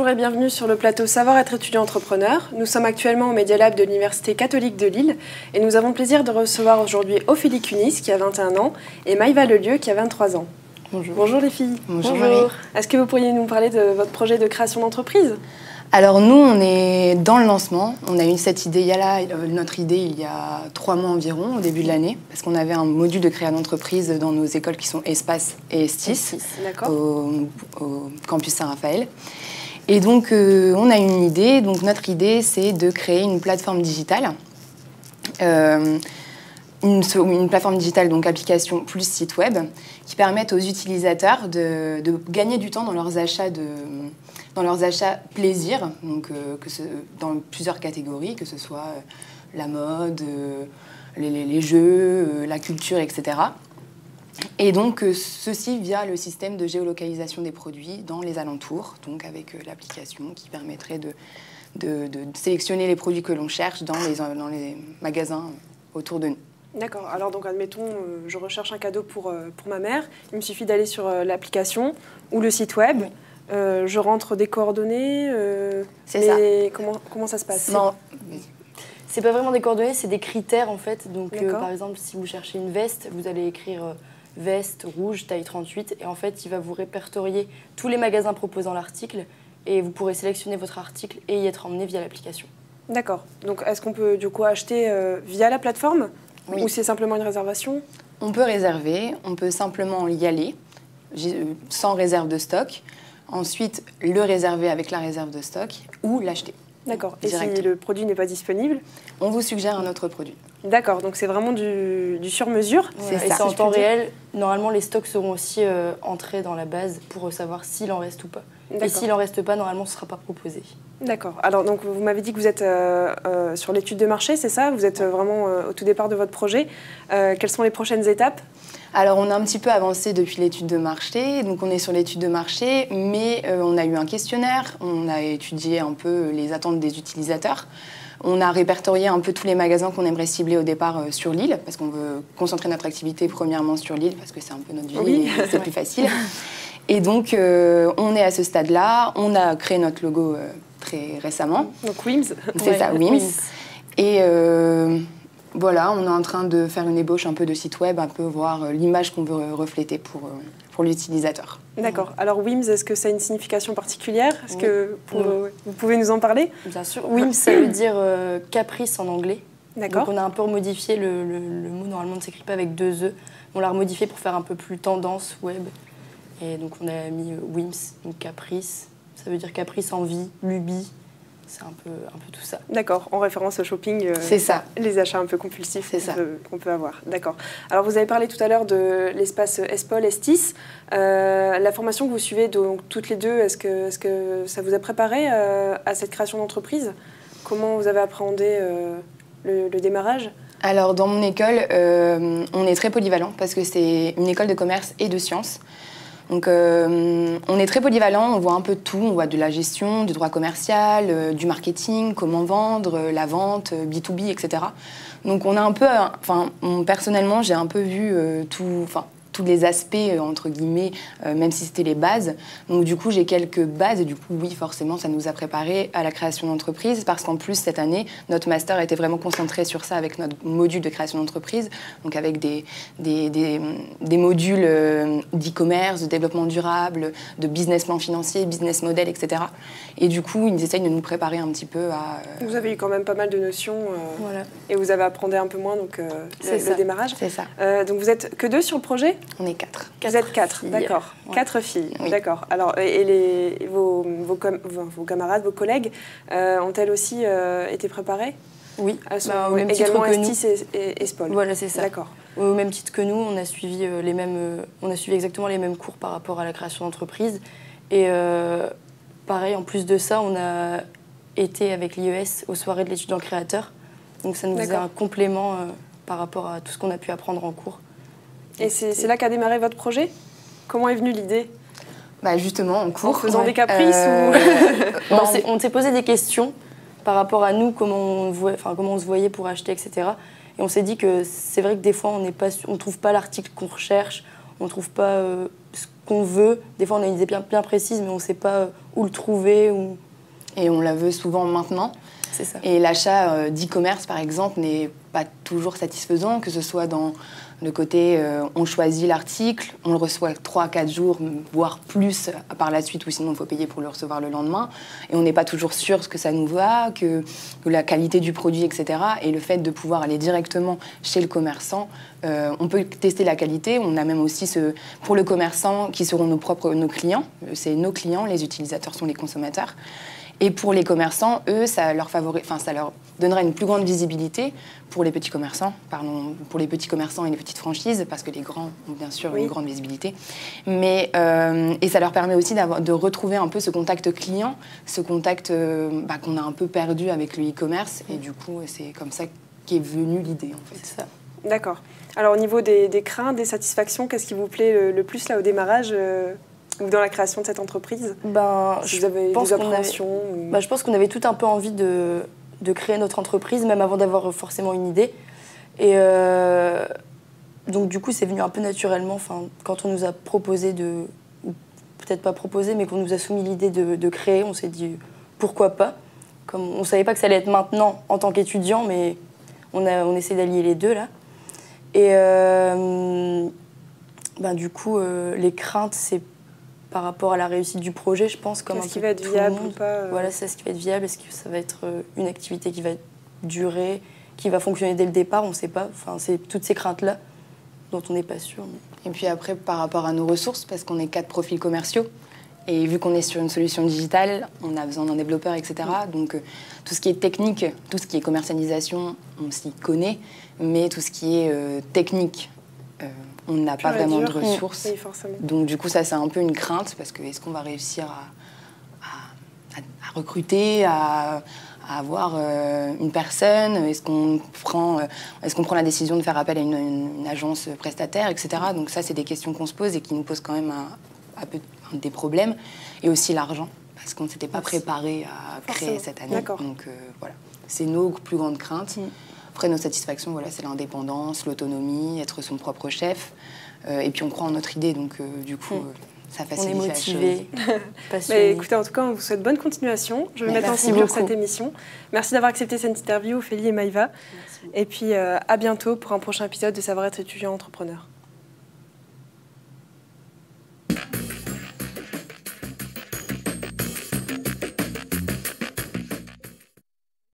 Bonjour et bienvenue sur le plateau Savoir-être étudiant entrepreneur. Nous sommes actuellement au Media Lab de l'Université catholique de Lille et nous avons le plaisir de recevoir aujourd'hui Ophélie Cunis qui a 21 ans et Maïva Lelieu qui a 23 ans. Bonjour. Bonjour les filles. Bonjour Marie. Est-ce que vous pourriez nous parler de votre projet de création d'entreprise ? Alors nous, on est dans le lancement. On a eu cette idée, notre idée il y a 3 mois environ, au début de l'année, parce qu'on avait un module de création d'entreprise dans nos écoles qui sont Espace et Estis, au campus Saint-Raphaël. Et donc, on a une idée. Donc, notre idée, c'est de créer une plateforme digitale. Une plateforme digitale, donc application plus site web, qui permettent aux utilisateurs de gagner du temps dans leurs achats plaisir, donc, dans plusieurs catégories, que ce soit la mode, les jeux, la culture, etc. Et donc, ceci via le système de géolocalisation des produits dans les alentours, donc avec l'application qui permettrait de sélectionner les produits que l'on cherche dans les magasins autour de nous. D'accord. Alors, donc, admettons, je recherche un cadeau pour ma mère. Il me suffit d'aller sur l'application ou le site web. Oui. Je rentre des coordonnées. C'est ça. Comment ça se passe ? Non. C'est pas vraiment des coordonnées, c'est des critères en fait. Donc, par exemple, si vous cherchez une veste, vous allez écrire veste rouge, taille 38. Et en fait, il va vous répertorier tous les magasins proposant l'article. Et vous pourrez sélectionner votre article et y être emmené via l'application. D'accord. Donc, est-ce qu'on peut du coup acheter via la plateforme ? Oui. Ou c'est simplement une réservation ? On peut réserver, on peut simplement y aller, sans réserve de stock. Ensuite, le réserver avec la réserve de stock ou l'acheter. D'accord. Et si le produit n'est pas disponible ? On vous suggère un autre produit. D'accord, donc c'est vraiment du sur-mesure. Voilà, c'est ça. En temps réel, normalement les stocks seront aussi entrés dans la base pour savoir s'il en reste ou pas. Et s'il n'en reste pas, normalement ce ne sera pas proposé. D'accord. Alors donc vous m'avez dit que vous êtes sur l'étude de marché, c'est ça ? Vous êtes vraiment au tout départ de votre projet. Quelles sont les prochaines étapes ? Alors, on a un petit peu avancé depuis l'étude de marché, donc on est sur l'étude de marché, mais on a eu un questionnaire, on a étudié un peu les attentes des utilisateurs, on a répertorié un peu tous les magasins qu'on aimerait cibler au départ sur Lille, parce qu'on veut concentrer notre activité premièrement sur Lille, parce que c'est un peu notre ville et c'est plus facile. Et donc, on est à ce stade-là, on a créé notre logo très récemment. Donc Wims. C'est ça, Wims. Et... voilà, on est en train de faire une ébauche un peu de site web, un peu voir l'image qu'on veut refléter pour l'utilisateur. D'accord. Alors Wims, est-ce que ça a une signification particulière ? Est-ce que vous pouvez nous en parler ? Bien sûr. Wims, ça veut dire caprice en anglais. D'accord. Donc on a un peu remodifié le mot, normalement ne s'écrit pas avec 2 E. On l'a remodifié pour faire un peu plus tendance web. Et donc on a mis Wims, donc caprice. Ça veut dire caprice, envie, lubie. C'est un peu tout ça. D'accord, en référence au shopping. C'est ça. Les achats un peu compulsifs qu'on peut avoir. D'accord. Alors, vous avez parlé tout à l'heure de l'espace Espol, Estis. La formation que vous suivez donc, toutes les deux, est-ce que ça vous a préparé à cette création d'entreprise ? Comment vous avez appréhendé le démarrage ? Alors, dans mon école, on est très polyvalent parce que c'est une école de commerce et de sciences. Donc, on est très polyvalent, on voit un peu de tout, on voit de la gestion, du droit commercial, du marketing, comment vendre, la vente, B2B, etc. Donc, on a un peu, personnellement, j'ai un peu vu tous les aspects, entre guillemets, même si c'était les bases. Donc, du coup, j'ai quelques bases et du coup, oui, forcément, ça nous a préparé à la création d'entreprise parce qu'en plus, cette année, notre master était vraiment concentré sur ça avec notre module de création d'entreprise, donc avec des modules d'e-commerce, de développement durable, de business plan financier, business model, etc. Et du coup, ils essayent de nous préparer un petit peu à... Vous avez eu quand même pas mal de notions voilà. Et vous avez appris un peu moins, donc le démarrage. C'est ça. Donc, vous êtes que 2 sur le projet ? On est 4. Vous êtes 4, d'accord. Ouais. 4 filles, oui. D'accord. Alors, et vos camarades, vos collègues, ont-elles aussi été préparées ? Oui, elles sont au même titre également que nous. Estis et Espol. Voilà, c'est ça. D'accord. Au même titre que nous, on a suivi exactement les mêmes cours par rapport à la création d'entreprise. Et pareil, en plus de ça, on a été avec l'IES aux soirées de l'étudiant créateur. Donc ça nous faisait un complément par rapport à tout ce qu'on a pu apprendre en cours. Et c'est là qu'a démarré votre projet ? Comment est venue l'idée ? Justement, en cours. En faisant des caprices On s'est posé des questions par rapport à nous, comment on se voyait pour acheter, etc. Et on s'est dit que c'est vrai que des fois, on ne trouve pas l'article qu'on recherche, on ne trouve pas ce qu'on veut. Des fois, on a une idée bien précise, mais on ne sait pas où le trouver. Et on la veut souvent maintenant. C'est ça. Et l'achat d'e-commerce, par exemple, n'est pas toujours satisfaisant, que ce soit dans le côté on choisit l'article, on le reçoit 3 à 4 jours, voire plus par la suite, ou sinon il faut payer pour le recevoir le lendemain. Et on n'est pas toujours sûr que ça nous va, que la qualité du produit, etc. Et le fait de pouvoir aller directement chez le commerçant, on peut tester la qualité. On a même aussi, pour le commerçant, qui seront nos clients. C'est nos clients, les utilisateurs sont les consommateurs. Et pour les commerçants, eux, ça leur donnera une plus grande visibilité pour les petits commerçants, pour les petits commerçants et les petites franchises, parce que les grands ont bien sûr une grande visibilité. Mais, et ça leur permet aussi de retrouver un peu ce contact client, ce contact qu'on a un peu perdu avec le e-commerce. Et du coup, c'est comme ça qu'est venue l'idée, en fait. C'est ça. D'accord. Alors, au niveau des craintes, des satisfactions, qu'est-ce qui vous plaît le plus là au démarrage ou dans la création de cette entreprise? Je pense qu'on avait tout un peu envie de créer notre entreprise, même avant d'avoir forcément une idée. Et donc du coup, c'est venu un peu naturellement. Quand on nous a proposé ou peut-être pas proposé, mais qu'on nous a soumis l'idée de créer, on s'est dit pourquoi pas. Comme on savait pas que ça allait être maintenant en tant qu'étudiant, mais on essaie d'allier les deux là. Et du coup, les craintes, c'est par rapport à la réussite du projet, je pense, comme est-ce qu'il va être viable ou pas Voilà, c'est ce qui va être viable. Est-ce que ça va être une activité qui va durer, qui va fonctionner dès le départ? On ne sait pas. C'est toutes ces craintes-là dont on n'est pas sûr. Et puis après, par rapport à nos ressources, parce qu'on est 4 profils commerciaux, et vu qu'on est sur une solution digitale, on a besoin d'un développeur, etc. Donc tout ce qui est technique, tout ce qui est commercialisation, on s'y connaît, mais tout ce qui est technique, on n'a pas vraiment de ressources. Oui, forcément. Donc du coup, ça, c'est un peu une crainte, parce que est-ce qu'on va réussir à recruter, à avoir une personne? Est-ce qu'on prend la décision de faire appel à une agence prestataire, etc. Donc ça, c'est des questions qu'on se pose et qui nous posent quand même un peu des problèmes. Et aussi l'argent, parce qu'on ne s'était pas préparé à créer cette année. Donc voilà, c'est nos plus grandes craintes. Après, nos satisfactions, voilà, c'est l'indépendance, l'autonomie, être son propre chef. Et puis, on croit en notre idée, donc du coup, ça facilite la chose. On est motivés, passionnés. Écoutez, en tout cas, on vous souhaite bonne continuation. Je vais mettre en conclusion cette émission. Merci d'avoir accepté cette interview, Ophélie et Maïva. Et puis, à bientôt pour un prochain épisode de Savoir être étudiant entrepreneur.